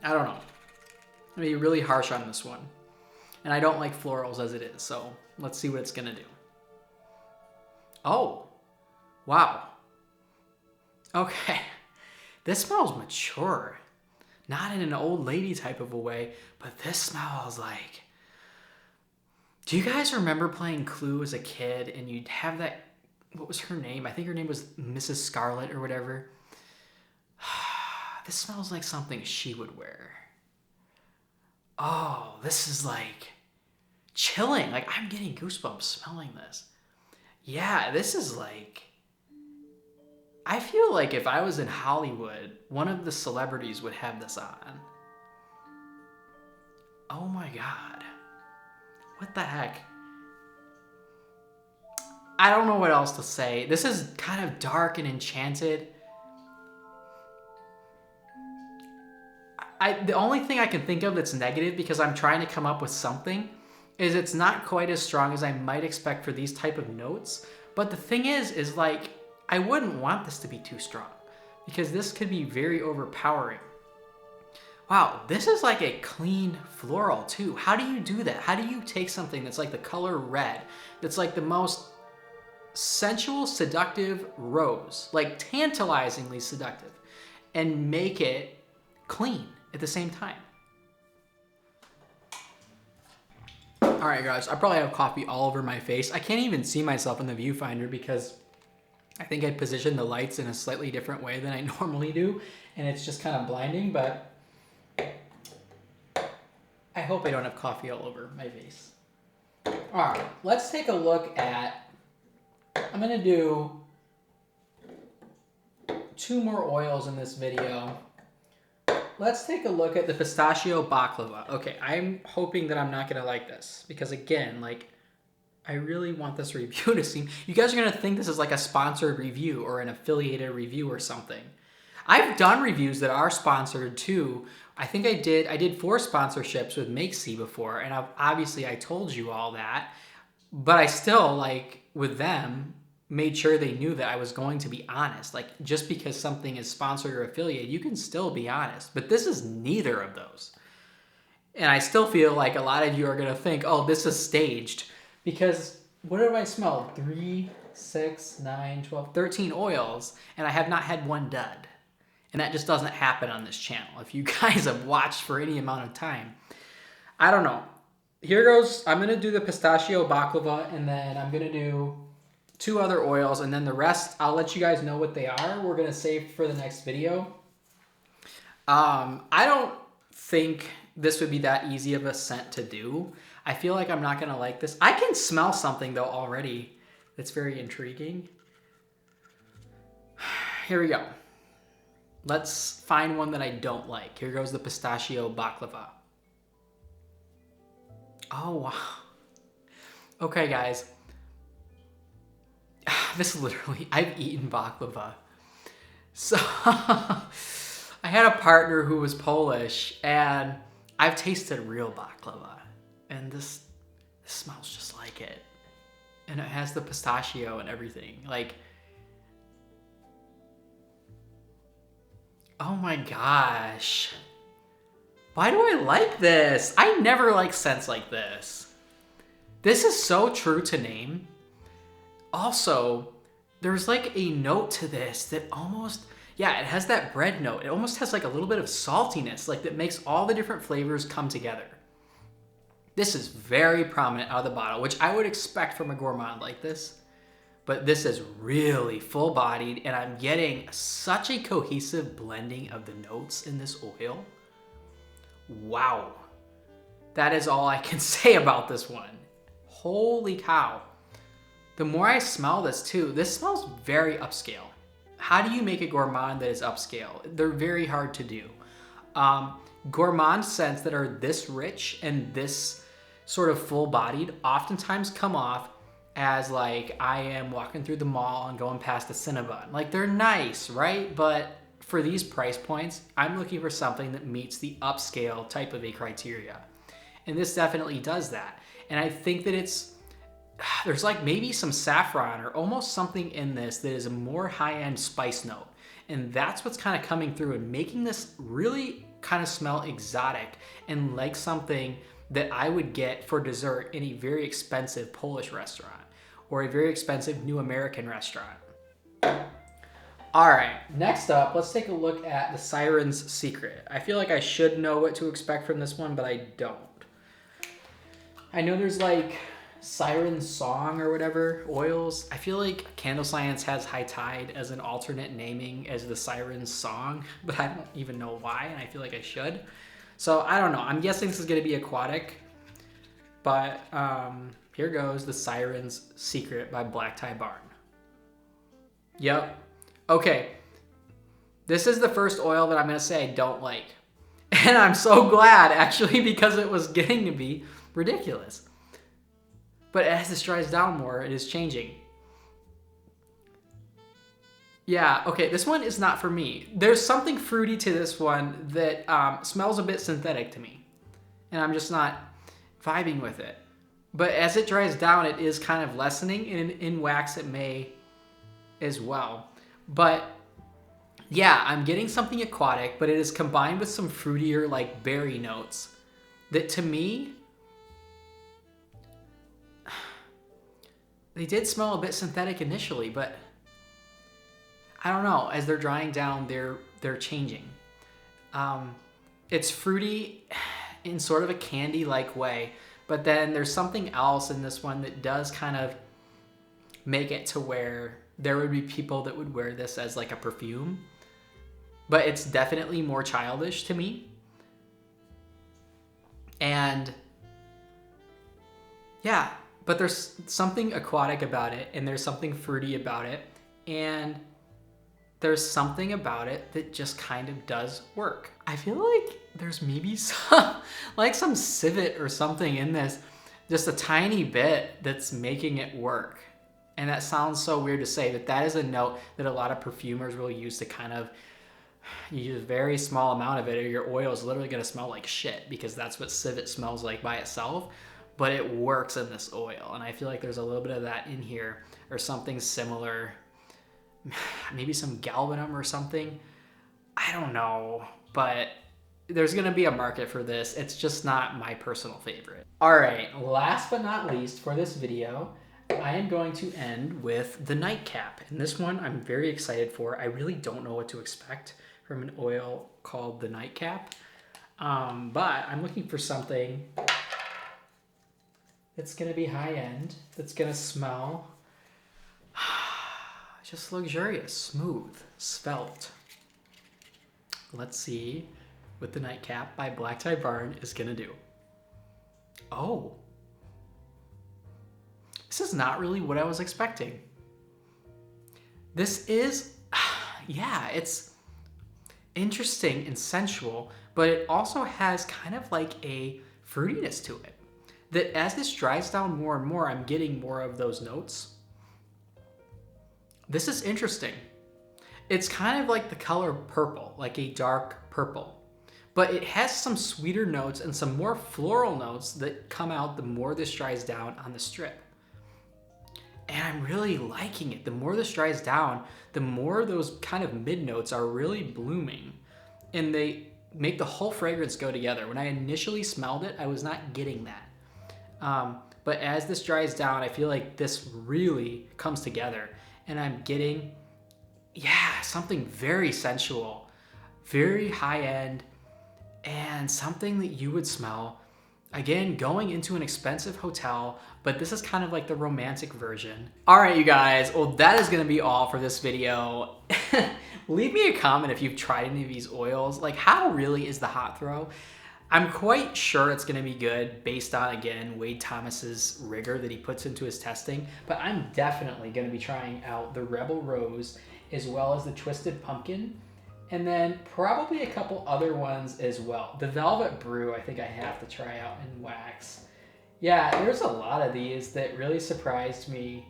I don't know. I'm gonna be really harsh on this one. And I don't like florals as it is, so let's see what it's gonna do. Oh, wow. Okay, this smells mature. Not in an old lady type of a way, but this smells like... Do you guys remember playing Clue as a kid and you'd have that... What was her name? I think her name was Mrs. Scarlet or whatever. This smells like something she would wear. Oh, this is like chilling. Like I'm getting goosebumps smelling this. Yeah, this is like... I feel like if I was in Hollywood, one of the celebrities would have this on. Oh my God. What the heck? I don't know what else to say. This is kind of dark and enchanted. The only thing I can think of that's negative, because I'm trying to come up with something, is it's not quite as strong as I might expect for these type of notes. But the thing is like, I wouldn't want this to be too strong, because this could be very overpowering. Wow, this is like a clean floral too. How do you do that? How do you take something that's like the color red, that's like the most sensual, seductive rose, like tantalizingly seductive, and make it clean at the same time? All right, guys, I probably have coffee all over my face. I can't even see myself in the viewfinder because I think I positioned the lights in a slightly different way than I normally do, and it's just kind of blinding, but I hope I don't have coffee all over my face. All right, let's take a look at, I'm gonna do 2 more oils in this video. Let's take a look at the Pistachio Baklava. Okay, I'm hoping that I'm not gonna like this because again, like, I really want this review to seem, you guys are gonna think this is like a sponsored review or an affiliated review or something. I've done reviews that are sponsored too. I think I did 4 sponsorships with Makesy before, and obviously I told you all that, but I still, like, with them, made sure they knew that I was going to be honest. Like, just because something is sponsored or affiliated, you can still be honest, but this is neither of those. And I still feel like a lot of you are gonna think, oh, this is staged, because what did I smell? 3, 6, 9, 12, 13 oils, and I have not had one dud. And that just doesn't happen on this channel. If you guys have watched for any amount of time, I don't know. Here goes, I'm gonna do the Pistachio Baklava, and then I'm gonna do 2 other oils, and then the rest, I'll let you guys know what they are. We're gonna save for the next video. I don't think this would be that easy of a scent to do. I feel like I'm not gonna like this. I can smell something though already that's very intriguing. Here we go. Let's find one that I don't like. Here goes the Pistachio Baklava. Oh, wow. Okay, guys. This literally, I've eaten baklava. So, I had a partner who was Polish, and I've tasted real baklava. And this smells just like it. And it has the pistachio and everything. Like, oh my gosh. Why do I like this? I never like scents like this. This is so true to name. Also, there's like a note to this that almost, yeah, it has that bread note. It almost has like a little bit of saltiness, like that makes all the different flavors come together. This is very prominent out of the bottle, which I would expect from a gourmand like this. But this is really full-bodied, and I'm getting such a cohesive blending of the notes in this oil. Wow. That is all I can say about this one. Holy cow. The more I smell this too, this smells very upscale. How do you make a gourmand that is upscale? They're very hard to do. Gourmand scents that are this rich and this sort of full-bodied oftentimes come off as like I am walking through the mall and going past a Cinnabon. Like they're nice, right? But for these price points, I'm looking for something that meets the upscale type of a criteria. And this definitely does that. And I think that there's like maybe some saffron or almost something in this that is a more high-end spice note. And that's what's kind of coming through and making this really kind of smell exotic and like something that I would get for dessert in a very expensive Polish restaurant or a very expensive New American restaurant. All right, next up, let's take a look at the Siren's Secret. I feel like I should know what to expect from this one, but I don't. I know there's like Siren Song or whatever, oils. I feel like Candle Science has High Tide as an alternate naming as the Siren Song, but I don't even know why, and I feel like I should. So I don't know, I'm guessing this is gonna be aquatic, but here goes the Siren's Secret by Black Tie Barn. Yep. Okay, this is the first oil that I'm gonna say I don't like. And I'm so glad, actually, because it was getting to be ridiculous. But as this dries down more, it is changing. Yeah, okay, this one is not for me. There's something fruity to this one that smells a bit synthetic to me. And I'm just not vibing with it. But as it dries down, it is kind of lessening, and in wax it may as well. But yeah, I'm getting something aquatic, but it is combined with some fruitier like berry notes that to me, they did smell a bit synthetic initially, but I don't know, as they're drying down, they're changing. It's fruity in sort of a candy-like way, but then there's something else in this one that does kind of make it to where there would be people that would wear this as like a perfume, but it's definitely more childish to me. And yeah, but there's something aquatic about it, and there's something fruity about it, and there's something about it that just kind of does work. I feel like there's maybe some civet or something in this, just a tiny bit that's making it work. And that sounds so weird to say, but that is a note that a lot of perfumers will use to kind of use a very small amount of it, or your oil is literally gonna smell like shit, because that's what civet smells like by itself, but it works in this oil. And I feel like there's a little bit of that in here, or something similar, maybe some galbanum or something. I don't know, but there's gonna be a market for this. It's just not my personal favorite. All right, last but not least for this video, I am going to end with the Nightcap. And this one I'm very excited for. I really don't know what to expect from an oil called the Nightcap. But I'm looking for something that's gonna be high end, that's gonna smell just luxurious, smooth, svelte. Let's see what the Nightcap by Black Tie Barn is gonna do. Oh. This is not really what I was expecting. This is, yeah, it's interesting and sensual, but it also has kind of like a fruitiness to it. That as this dries down more and more, I'm getting more of those notes. This is interesting. It's kind of like the color purple, like a dark purple. But it has some sweeter notes and some more floral notes that come out the more this dries down on the strip. And I'm really liking it. The more this dries down, the more those kind of mid notes are really blooming. And they make the whole fragrance go together. When I initially smelled it, I was not getting that. But as this dries down, I feel like this really comes together. And I'm getting, yeah, something very sensual, very high end, and something that you would smell, again, going into an expensive hotel, but this is kind of like the romantic version. All right, you guys, well, that is gonna be all for this video. Leave me a comment if you've tried any of these oils. Like, how really is the hot throw? I'm quite sure it's gonna be good based on, again, Wade Thomas's rigor that he puts into his testing, but I'm definitely gonna be trying out the Rebel Rose as well as the Twisted Pumpkin, and then probably a couple other ones as well. The Velvet Brew, I think I have to try out in wax. Yeah, there's a lot of these that really surprised me.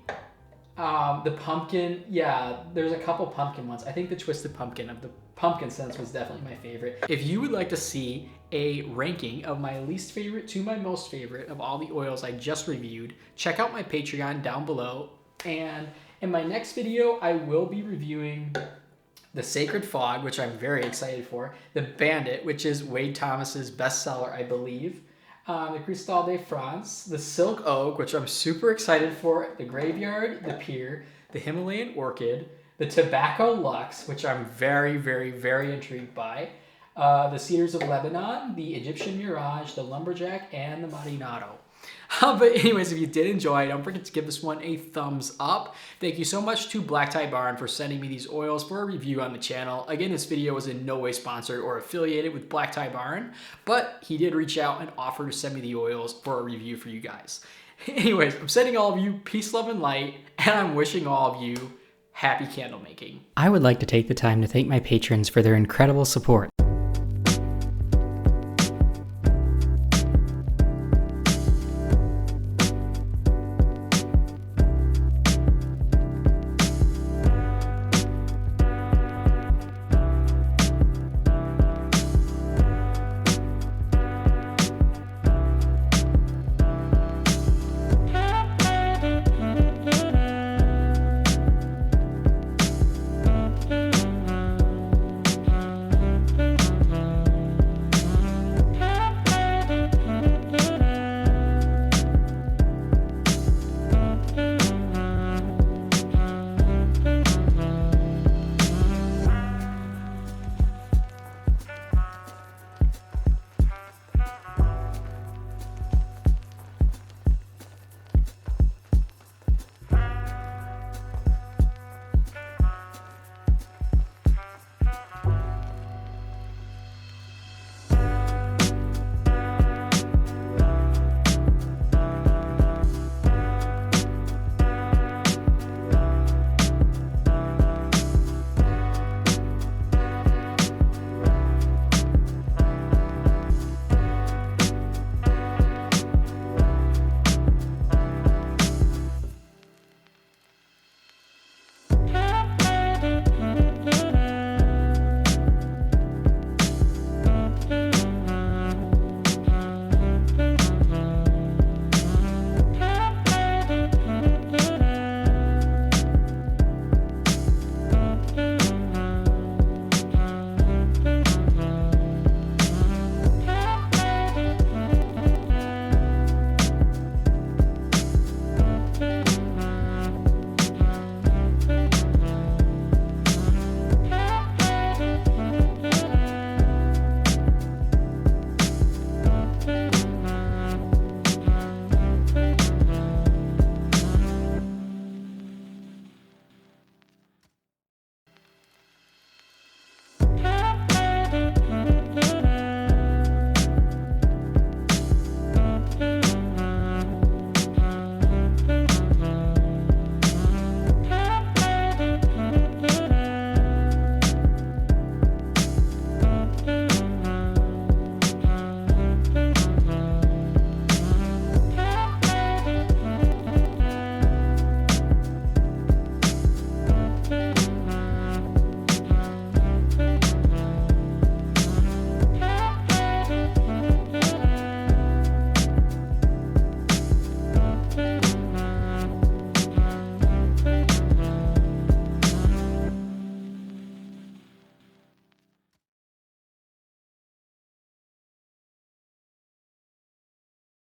The pumpkin, yeah, there's a couple pumpkin ones. I think the twisted pumpkin of the pumpkin scents was definitely my favorite. If you would like to see a ranking of my least favorite to my most favorite of all the oils I just reviewed, check out my Patreon down below. And in my next video, I will be reviewing the Sacred Fog, which I'm very excited for, the Bandit, which is Wade Thomas's bestseller, I believe, the Cristal de France, the Silk Oak, which I'm super excited for, the Graveyard, the Pier, the Himalayan Orchid, the Tobacco Luxe, which I'm very, very, very intrigued by, the Cedars of Lebanon, the Egyptian Mirage, the Lumberjack, and the Marinado. But anyways, if you did enjoy, don't forget to give this one a thumbs up. Thank you so much to Black Tie Barn for sending me these oils for a review on the channel. Again, this video was in no way sponsored or affiliated with Black Tie Barn, but he did reach out and offer to send me the oils for a review for you guys. Anyways, I'm sending all of you peace, love, and light, and I'm wishing all of you happy candle making. I would like to take the time to thank my patrons for their incredible support.